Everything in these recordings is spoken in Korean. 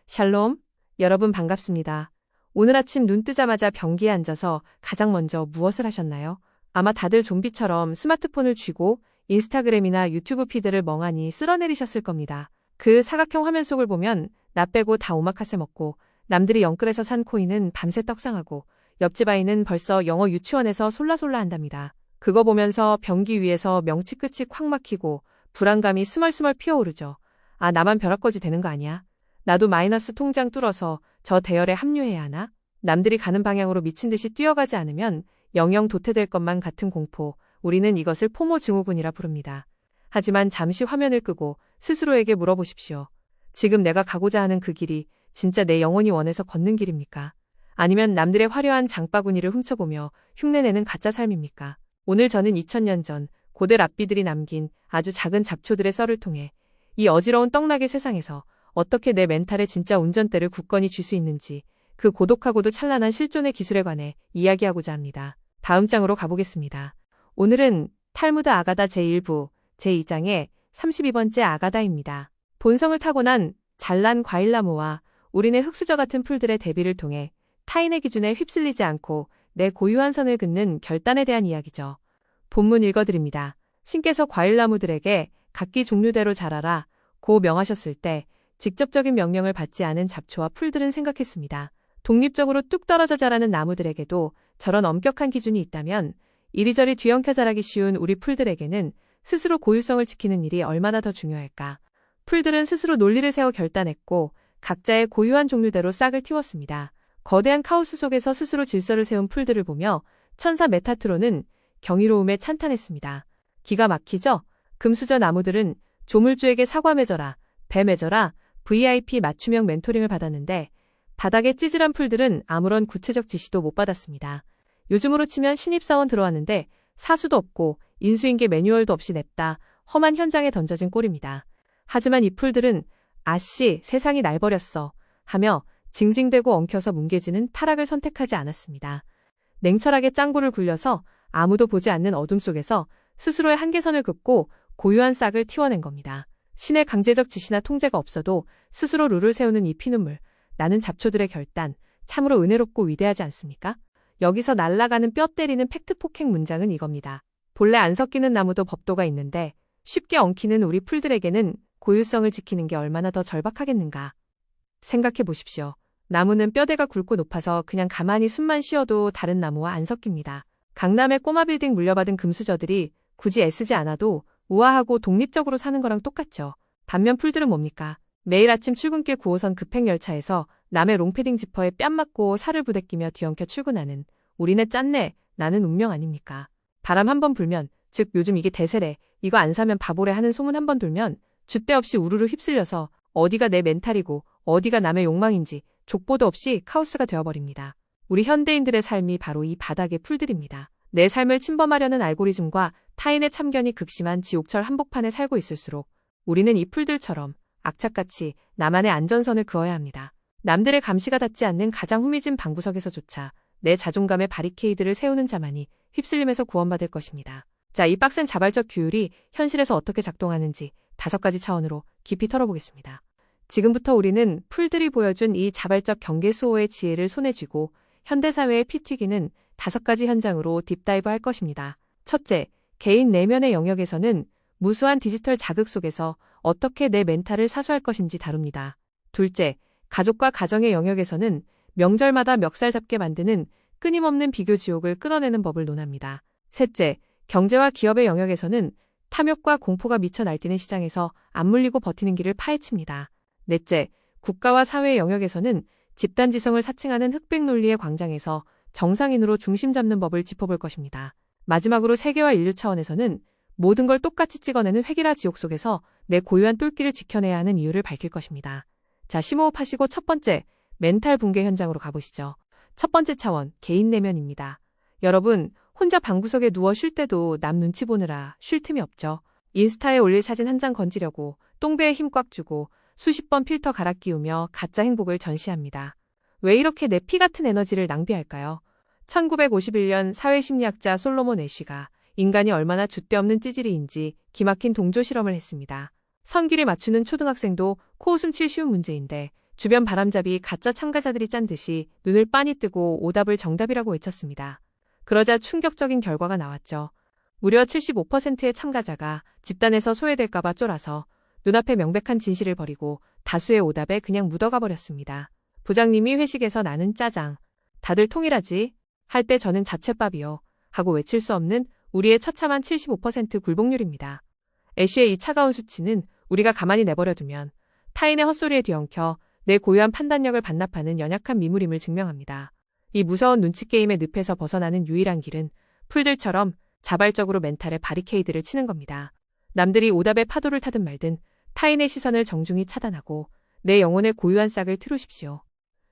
샬롬, 여러분 반갑습니다. 오늘 아침 눈 뜨자마자 변기에 앉아서 가장 먼저 무엇을 하셨나요? 아마 다들 좀비처럼 스마트폰을 쥐고 인스타그램이나 유튜브 피드를 멍하니 쓸어내리셨을 겁니다. 그 사각형 화면 속을 보면 나 빼고 다 오마카세 먹고, 남들이 영끌에서 산 코인은 밤새 떡상하고, 옆집 아이는 벌써 영어 유치원에서 솔라솔라 한답니다. 그거 보면서 변기 위에서 명치 끝이 콱 막히고 불안감이 스멀스멀 피어오르죠. 아, 나만 벼락거지 되는 거 아니야? 나도 마이너스 통장 뚫어서 저 대열에 합류해야 하나? 남들이 가는 방향으로 미친 듯이 뛰어가지 않으면 영영 도태될 것만 같은 공포, 우리는 이것을 포모 증후군이라 부릅니다. 하지만 잠시 화면을 끄고 스스로에게 물어보십시오. 지금 내가 가고자 하는 그 길이 진짜 내 영혼이 원해서 걷는 길입니까? 아니면 남들의 화려한 장바구니를 훔쳐보며 흉내내는 가짜 삶입니까? 오늘 저는 2000년 전 고대 랍비들이 남긴 아주 작은 잡초들의 썰을 통해 이 어지러운 떡락의 세상에서 어떻게 내 멘탈에 진짜 운전대를 굳건히 쥘 수 있는지, 그 고독하고도 찬란한 실존의 기술에 관해 이야기하고자 합니다. 다음 장으로 가보겠습니다. 오늘은 탈무드 아가다 제1부 제2장의 32번째 아가다입니다. 본성을 타고난 잘난 과일나무와 우리네 흙수저 같은 풀들의 대비를 통해 타인의 기준에 휩쓸리지 않고 내 고유한 선을 긋는 결단에 대한 이야기죠. 본문 읽어드립니다. 신께서 과일나무들에게 각기 종류대로 자라라 고 명하셨을 때 직접적인 명령을 받지 않은 잡초와 풀들은 생각했습니다. 독립적으로 뚝 떨어져 자라는 나무들에게도 저런 엄격한 기준이 있다면 이리저리 뒤엉켜 자라기 쉬운 우리 풀들에게는 스스로 고유성을 지키는 일이 얼마나 더 중요할까. 풀들은 스스로 논리를 세워 결단했고 각자의 고유한 종류대로 싹을 틔웠습니다. 거대한 카오스 속에서 스스로 질서를 세운 풀들을 보며 천사 메타트론은 경이로움에 찬탄했습니다. 기가 막히죠? 금수저 나무들은 조물주에게 사과 맺어라, 배 맺어라, VIP 맞춤형 멘토링을 받았는데 바닥에 찌질한 풀들은 아무런 구체적 지시도 못 받았습니다. 요즘으로 치면 신입사원 들어왔는데 사수도 없고 인수인계 매뉴얼도 없이 냅다 험한 현장에 던져진 꼴입니다. 하지만 이 풀들은 아씨, 세상이 날 버렸어 하며 징징대고 엉켜서 뭉개지는 타락을 선택하지 않았습니다. 냉철하게 짱구를 굴려서 아무도 보지 않는 어둠 속에서 스스로의 한계선을 긋고 고유한 싹을 틔워낸 겁니다. 신의 강제적 지시나 통제가 없어도 스스로 룰을 세우는 이 피눈물, 나는 잡초들의 결단, 참으로 은혜롭고 위대하지 않습니까? 여기서 날아가는 뼈 때리는 팩트 폭행 문장은 이겁니다. 본래 안 섞이는 나무도 법도가 있는데 쉽게 엉키는 우리 풀들에게는 고유성을 지키는 게 얼마나 더 절박하겠는가. 생각해 보십시오. 나무는 뼈대가 굵고 높아서 그냥 가만히 숨만 쉬어도 다른 나무와 안 섞입니다. 강남의 꼬마 빌딩 물려받은 금수저들이 굳이 애쓰지 않아도 우아하고 독립적으로 사는 거랑 똑같죠. 반면 풀들은 뭡니까? 매일 아침 출근길 9호선 급행열차에서 남의 롱패딩 지퍼에 뺨 맞고 살을 부대끼며 뒤엉켜 출근하는 우리네 짠내, 나는 운명 아닙니까? 바람 한 번 불면, 즉 요즘 이게 대세래, 이거 안 사면 바보래 하는 소문 한 번 돌면 줏대 없이 우르르 휩쓸려서 어디가 내 멘탈이고 어디가 남의 욕망인지 족보도 없이 카오스가 되어버립니다. 우리 현대인들의 삶이 바로 이 바닥의 풀들입니다. 내 삶을 침범하려는 알고리즘과 타인의 참견이 극심한 지옥철 한복판에 살고 있을수록 우리는 이 풀들처럼 악착같이 나만의 안전선을 그어야 합니다. 남들의 감시가 닿지 않는 가장 후미진 방구석에서조차 내 자존감의 바리케이드를 세우는 자만이 휩쓸림에서 구원받을 것입니다. 자, 이 빡센 자발적 규율이 현실에서 어떻게 작동하는지 5가지 차원으로 깊이 털어보겠습니다. 지금부터 우리는 풀들이 보여준 이 자발적 경계 수호의 지혜를 손에 쥐고 현대사회의 피 튀기는 5가지 현장으로 딥다이브 할 것입니다. 첫째, 개인 내면의 영역에서는 무수한 디지털 자극 속에서 어떻게 내 멘탈을 사수할 것인지 다룹니다. 둘째, 가족과 가정의 영역에서는 명절마다 멱살 잡게 만드는 끊임없는 비교 지옥을 끊어내는 법을 논합니다. 셋째, 경제와 기업의 영역에서는 탐욕과 공포가 미쳐 날뛰는 시장에서 안 물리고 버티는 길을 파헤칩니다. 넷째, 국가와 사회의 영역에서는 집단지성을 사칭하는 흑백 논리의 광장에서 정상인으로 중심 잡는 법을 짚어볼 것입니다. 마지막으로 세계와 인류 차원에서는 모든 걸 똑같이 찍어내는 획일화 지옥 속에서 내 고유한 똘끼를 지켜내야 하는 이유를 밝힐 것입니다. 자, 심호흡하시고 첫 번째, 멘탈 붕괴 현장으로 가보시죠. 첫 번째 차원, 개인 내면입니다. 여러분, 혼자 방구석에 누워 쉴 때도 남 눈치 보느라 쉴 틈이 없죠. 인스타에 올릴 사진 한 장 건지려고 똥배에 힘 꽉 주고 수십 번 필터 갈아 끼우며 가짜 행복을 전시합니다. 왜 이렇게 내 피 같은 에너지를 낭비할까요? 1951년 사회심리학자 솔로몬 애쉬가 인간이 얼마나 줏대없는 찌질이인지 기막힌 동조 실험을 했습니다. 선기를 맞추는 초등학생도 코웃음 칠 쉬운 문제인데 주변 바람잡이 가짜 참가자들이 짠 듯이 눈을 빤히 뜨고 오답을 정답이라고 외쳤습니다. 그러자 충격적인 결과가 나왔죠. 무려 75%의 참가자가 집단에서 소외될까봐 쫄아서 눈앞에 명백한 진실을 버리고 다수의 오답에 그냥 묻어가 버렸습니다. 부장님이 회식에서 나는 짜장, 다들 통일하지? 할 때 저는 잡채밥이요. 하고 외칠 수 없는 우리의 처참한 75% 굴복률입니다. 애쉬의 이 차가운 수치는 우리가 가만히 내버려두면 타인의 헛소리에 뒤엉켜 내 고유한 판단력을 반납하는 연약한 미물임을 증명합니다. 이 무서운 눈치게임의 늪에서 벗어나는 유일한 길은 풀들처럼 자발적으로 멘탈에 바리케이드를 치는 겁니다. 남들이 오답의 파도를 타든 말든 타인의 시선을 정중히 차단하고 내 영혼의 고유한 싹을 트우십시오.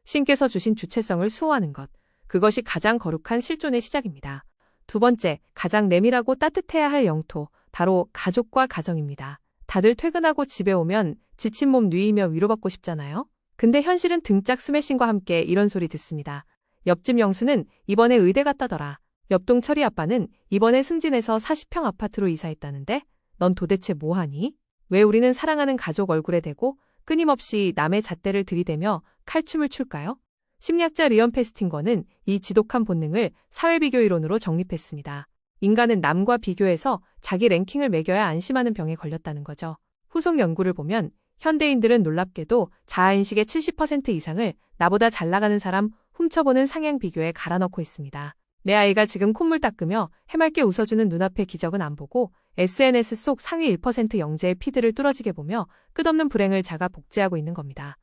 신께서 주신 주체성을 수호하는 것, 그것이 가장 거룩한 실존의 시작입니다. 두 번째, 가장 내밀하고 따뜻해야 할 영토, 바로 가족과 가정입니다. 다들 퇴근하고 집에 오면 지친 몸 누이며 위로받고 싶잖아요? 근데 현실은 등짝 스매싱과 함께 이런 소리 듣습니다. 옆집 영수는 이번에 의대 갔다더라. 옆동 철이 아빠는 이번에 승진해서 40평 아파트로 이사했다는데? 넌 도대체 뭐하니? 왜 우리는 사랑하는 가족 얼굴에 대고 끊임없이 남의 잣대를 들이대며 칼춤을 출까요? 심리학자 리언 페스팅거는 이 지독한 본능을 사회비교 이론으로 정립했습니다. 인간은 남과 비교해서 자기 랭킹을 매겨야 안심하는 병에 걸렸다는 거죠. 후속 연구를 보면 현대인들은 놀랍게도 자아인식의 70% 이상을 나보다 잘 나가는 사람 훔쳐보는 상향 비교에 갈아넣고 있습니다. 내 아이가 지금 콧물 닦으며 해맑게 웃어주는 눈앞의 기적은 안 보고 SNS 속 상위 1% 영재의 피드를 뚫어지게 보며 끝없는 불행을 자가 복제하고 있는 겁니다.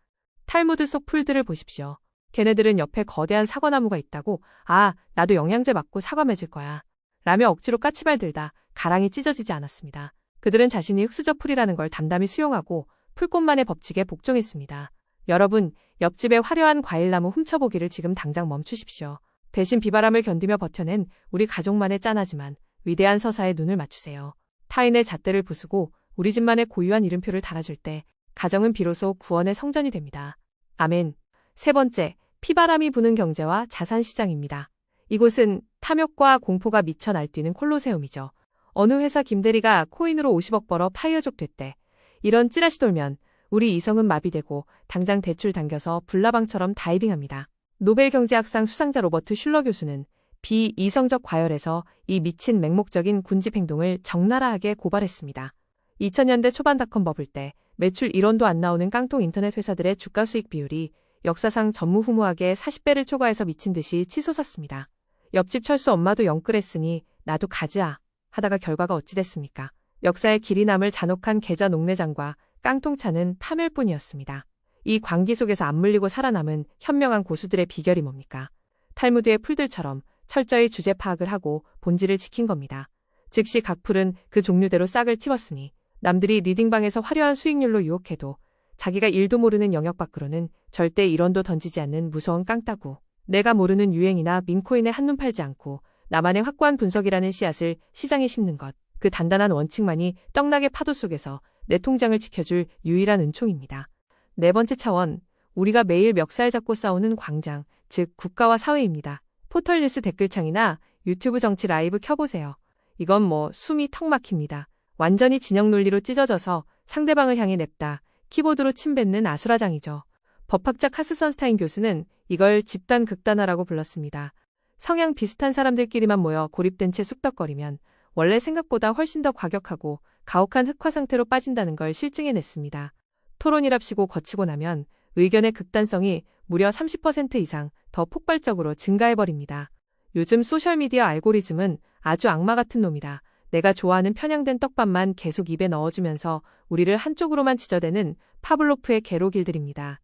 탈무드 속 풀들을 보십시오. 걔네들은 옆에 거대한 사과나무가 있다고 아, 나도 영양제 맞고 사과 맺을 거야. 라며 억지로 까치발 들다 가랑이 찢어지지 않았습니다. 그들은 자신이 흙수저 풀이라는 걸 담담히 수용하고 풀꽃만의 법칙에 복종했습니다. 여러분, 옆집의 화려한 과일나무 훔쳐보기를 지금 당장 멈추십시오. 대신 비바람을 견디며 버텨낸 우리 가족만의 짠하지만 위대한 서사에 눈을 맞추세요. 타인의 잣대를 부수고 우리 집만의 고유한 이름표를 달아줄 때 가정은 비로소 구원의 성전이 됩니다. 아멘. 세 번째, 피바람이 부는 경제와 자산시장입니다. 이곳은 탐욕과 공포가 미쳐 날뛰는 콜로세움이죠. 어느 회사 김대리가 코인으로 50억 벌어 파이어족 됐대. 이런 찌라시 돌면 우리 이성은 마비되고 당장 대출 당겨서 불나방처럼 다이빙합니다. 노벨 경제학상 수상자 로버트 슐러 교수는 비이성적 과열에서 이 미친 맹목적인 군집 행동을 적나라하게 고발했습니다. 2000년대 초반 닷컴 버블 때 매출 1원도 안 나오는 깡통 인터넷 회사들의 주가 수익 비율이 역사상 전무후무하게 40배를 초과해서 미친 듯이 치솟았습니다. 옆집 철수 엄마도 영끌했으니 나도 가즈아 하다가 결과가 어찌 됐습니까? 역사의 길이 남을 잔혹한 계좌 농내장과 깡통차는 파멸뿐이었습니다. 이 광기 속에서 안 물리고 살아남은 현명한 고수들의 비결이 뭡니까? 탈무드의 풀들처럼 철저히 주제 파악을 하고 본질을 지킨 겁니다. 즉시 각 풀은 그 종류대로 싹을 틔웠으니 남들이 리딩방에서 화려한 수익률로 유혹해도 자기가 일도 모르는 영역 밖으로는 절대 1원도 던지지 않는 무서운 깡따구. 내가 모르는 유행이나 밈코인에 한눈 팔지 않고 나만의 확고한 분석이라는 씨앗을 시장에 심는 것. 그 단단한 원칙만이 떡락의 파도 속에서 내 통장을 지켜줄 유일한 은총입니다. 네 번째 차원, 우리가 매일 멱살 잡고 싸우는 광장, 즉 국가와 사회입니다. 포털 뉴스 댓글창이나 유튜브 정치 라이브 켜보세요. 이건 뭐 숨이 턱 막힙니다. 완전히 진영 논리로 찢어져서 상대방을 향해 냅다 키보드로 침 뱉는 아수라장이죠. 법학자 카스 선스타인 교수는 이걸 집단 극단화라고 불렀습니다. 성향 비슷한 사람들끼리만 모여 고립된 채 쑥덕거리면 원래 생각보다 훨씬 더 과격하고 가혹한 흑화 상태로 빠진다는 걸 실증해냈습니다. 토론이랍시고 거치고 나면 의견의 극단성이 무려 30% 이상 더 폭발적으로 증가해버립니다. 요즘 소셜미디어 알고리즘은 아주 악마 같은 놈이라 내가 좋아하는 편향된 떡밥만 계속 입에 넣어주면서 우리를 한쪽으로만 지저대는 파블로프의 개로 길들입니다.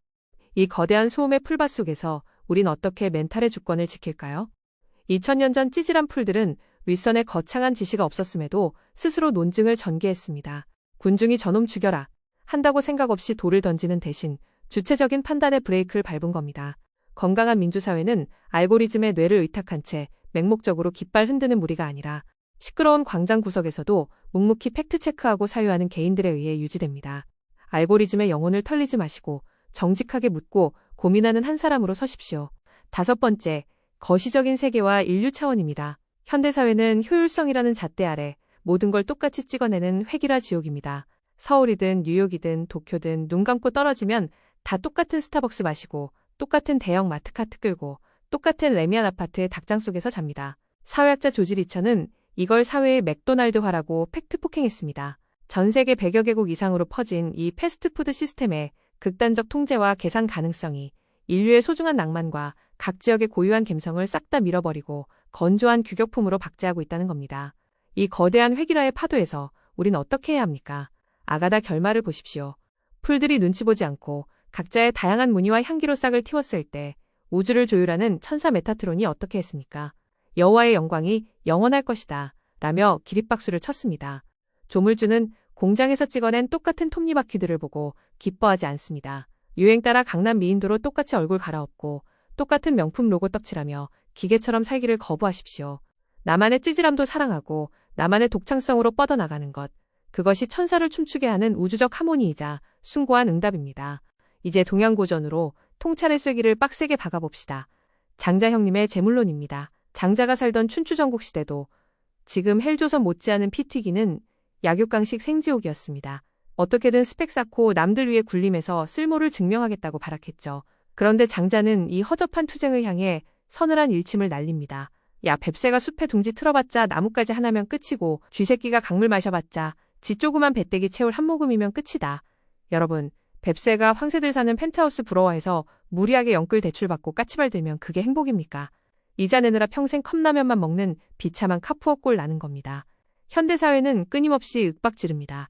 이 거대한 소음의 풀밭 속에서 우린 어떻게 멘탈의 주권을 지킬까요? 2000년 전 찌질한 풀들은 윗선에 거창한 지시가 없었음에도 스스로 논증을 전개했습니다. 군중이 저놈 죽여라 한다고 생각 없이 돌을 던지는 대신 주체적인 판단의 브레이크를 밟은 겁니다. 건강한 민주사회는 알고리즘의 뇌를 의탁한 채 맹목적으로 깃발 흔드는 무리가 아니라 시끄러운 광장 구석에서도 묵묵히 팩트체크하고 사유하는 개인들에 의해 유지됩니다. 알고리즘의 영혼을 털리지 마시고 정직하게 묻고 고민하는 한 사람으로 서십시오. 다섯 번째, 거시적인 세계와 인류 차원입니다. 현대사회는 효율성이라는 잣대 아래 모든 걸 똑같이 찍어내는 획일화 지옥입니다. 서울이든 뉴욕이든 도쿄든 눈 감고 떨어지면 다 똑같은 스타벅스 마시고 똑같은 대형 마트 카트 끌고 똑같은 레미안 아파트의 닭장 속에서 잡니다. 사회학자 조지 리처는 이걸 사회의 맥도날드화라고 팩트 폭행했습니다. 전 세계 100여 개국 이상으로 퍼진 이 패스트푸드 시스템의 극단적 통제와 계산 가능성이 인류의 소중한 낭만과 각 지역의 고유한 감성을 싹 다 밀어버리고 건조한 규격품으로 박제하고 있다는 겁니다. 이 거대한 획일화의 파도에서 우린 어떻게 해야 합니까? 아가다 결말을 보십시오. 풀들이 눈치 보지 않고 각자의 다양한 무늬와 향기로 싹을 틔웠을 때 우주를 조율하는 천사 메타트론이 어떻게 했습니까? 여호와의 영광이 영원할 것이다 라며 기립박수를 쳤습니다. 조물주는 공장에서 찍어낸 똑같은 톱니바퀴들을 보고 기뻐하지 않습니다. 유행 따라 강남 미인도로 똑같이 얼굴 갈아엎고 똑같은 명품 로고 떡칠하며 기계처럼 살기를 거부하십시오. 나만의 찌질함도 사랑하고 나만의 독창성으로 뻗어나가는 것. 그것이 천사를 춤추게 하는 우주적 하모니이자 숭고한 응답입니다. 이제 동양고전으로 통찰의 쐐기를 빡세게 박아봅시다. 장자 형님의 제물론입니다. 장자가 살던 춘추전국 시대도 지금 헬조선 못지않은 피 튀기는 약육강식 생지옥이었습니다. 어떻게든 스펙 쌓고 남들 위해 군림해서 쓸모를 증명하겠다고 발악했죠. 그런데 장자는 이 허접한 투쟁을 향해 서늘한 일침을 날립니다. 야, 뱁새가 숲에 둥지 틀어봤자 나뭇가지 하나면 끝이고 쥐새끼가 강물 마셔봤자 지 조그만 배때기 채울 한 모금이면 끝이다. 여러분, 뱁새가 황새들 사는 펜트하우스 부러워해서 무리하게 영끌 대출받고 까치발 들면 그게 행복입니까? 이자 내느라 평생 컵라면만 먹는 비참한 카푸어 꼴 나는 겁니다. 현대사회는 끊임없이 윽박지릅니다.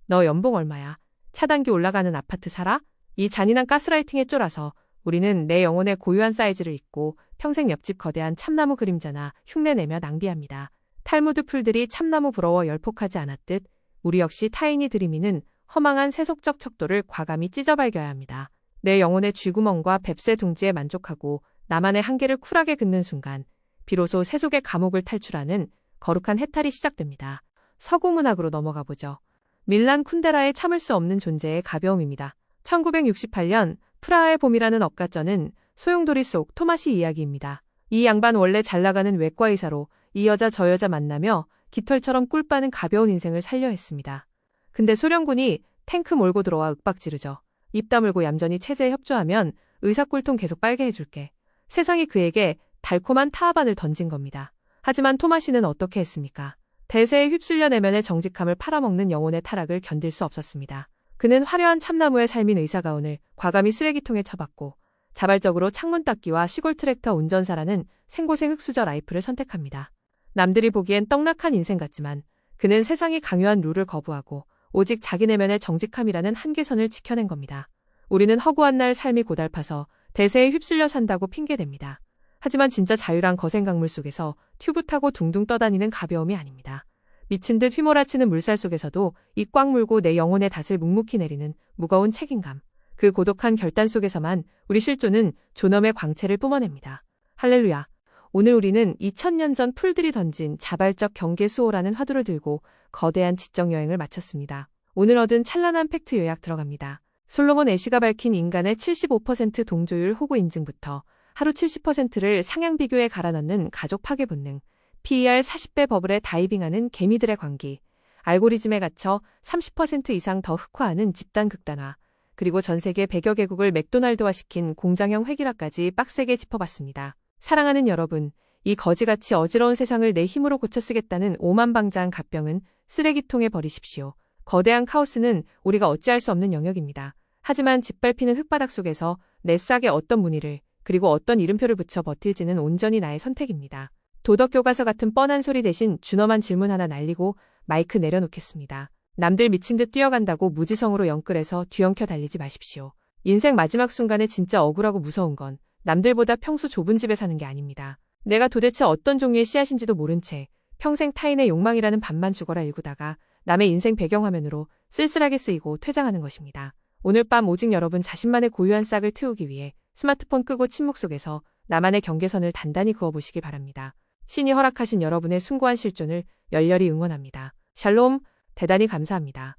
너 연봉 얼마야? 차단기 올라가는 아파트 살아? 이 잔인한 가스라이팅에 쫄아서 우리는 내 영혼의 고유한 사이즈를 잊고 평생 옆집 거대한 참나무 그림자나 흉내내며 낭비합니다. 탈무드 풀들이 참나무 부러워 열폭하지 않았듯 우리 역시 타인이 들이미는 허망한 세속적 척도를 과감히 찢어발겨야 합니다. 내 영혼의 쥐구멍과 뱁새 둥지에 만족하고 나만의 한계를 쿨하게 긋는 순간 비로소 세속의 감옥을 탈출하는 거룩한 해탈이 시작됩니다. 서구문학으로 넘어가 보죠. 밀란 쿤데라의 참을 수 없는 존재의 가벼움입니다. 1968년 프라하의 봄이라는 억가전은 소용돌이 속 토마시 이야기입니다. 이 양반 원래 잘나가는 외과의사로 이 여자 저 여자 만나며 깃털처럼 꿀 빠는 가벼운 인생을 살려 했습니다. 근데 소련군이 탱크 몰고 들어와 윽박지르죠. 입 다물고 얌전히 체제에 협조하면 의사 꿀통 계속 빨게 해줄게. 세상이 그에게 달콤한 타하반을 던진 겁니다. 하지만 토마시는 어떻게 했습니까? 대세에 휩쓸려 내면의 정직함을 팔아먹는 영혼의 타락을 견딜 수 없었습니다. 그는 화려한 참나무의 삶인 의사가운을 과감히 쓰레기통에 처박고 자발적으로 창문 닦기와 시골 트랙터 운전사라는 생고생 흑수저 라이프를 선택합니다. 남들이 보기엔 떡락한 인생 같지만 그는 세상이 강요한 룰을 거부하고 오직 자기 내면의 정직함이라는 한계선을 지켜낸 겁니다. 우리는 허구한 날 삶이 고달파서 대세에 휩쓸려 산다고 핑계댑니다. 하지만 진짜 자유란 거센 강물 속에서 튜브 타고 둥둥 떠다니는 가벼움이 아닙니다. 미친 듯 휘몰아치는 물살 속에서도 입 꽉 물고 내 영혼의 닷을 묵묵히 내리는 무거운 책임감. 그 고독한 결단 속에서만 우리 실존은 존엄의 광채를 뿜어냅니다. 할렐루야. 오늘 우리는 2000년 전 풀들이 던진 자발적 경계 수호라는 화두를 들고 거대한 지적 여행을 마쳤습니다. 오늘 얻은 찬란한 팩트 요약 들어갑니다. 솔로몬 애쉬가 밝힌 인간의 75% 동조율 호구 인증부터 하루 70%를 상향 비교에 갈아넣는 가족 파괴 본능, PER 40배 버블에 다이빙하는 개미들의 광기, 알고리즘에 갇혀 30% 이상 더 흑화하는 집단 극단화, 그리고 전 세계 100여 개국을 맥도날드화시킨 공장형 획일화까지 빡세게 짚어봤습니다. 사랑하는 여러분, 이 거지같이 어지러운 세상을 내 힘으로 고쳐 쓰겠다는 오만방자한 갓병은 쓰레기통에 버리십시오. 거대한 카오스는 우리가 어찌할 수 없는 영역입니다. 하지만 짓밟히는 흙바닥 속에서 내 싹에 어떤 무늬를 그리고 어떤 이름표를 붙여 버틸지는 온전히 나의 선택입니다. 도덕교과서 같은 뻔한 소리 대신 준엄한 질문 하나 날리고 마이크 내려놓겠습니다. 남들 미친 듯 뛰어간다고 무지성으로 영끌해서 뒤엉켜 달리지 마십시오. 인생 마지막 순간에 진짜 억울하고 무서운 건 남들보다 평수 좁은 집에 사는 게 아닙니다. 내가 도대체 어떤 종류의 씨앗인지도 모른 채 평생 타인의 욕망이라는 밥만 죽어라 일구다가 남의 인생 배경화면으로 쓸쓸하게 쓰이고 퇴장하는 것입니다. 오늘 밤 오직 여러분 자신만의 고유한 싹을 트우기 위해 스마트폰 끄고 침묵 속에서 나만의 경계선을 단단히 그어보시길 바랍니다. 신이 허락하신 여러분의 숭고한 실존을 열렬히 응원합니다. 샬롬, 대단히 감사합니다.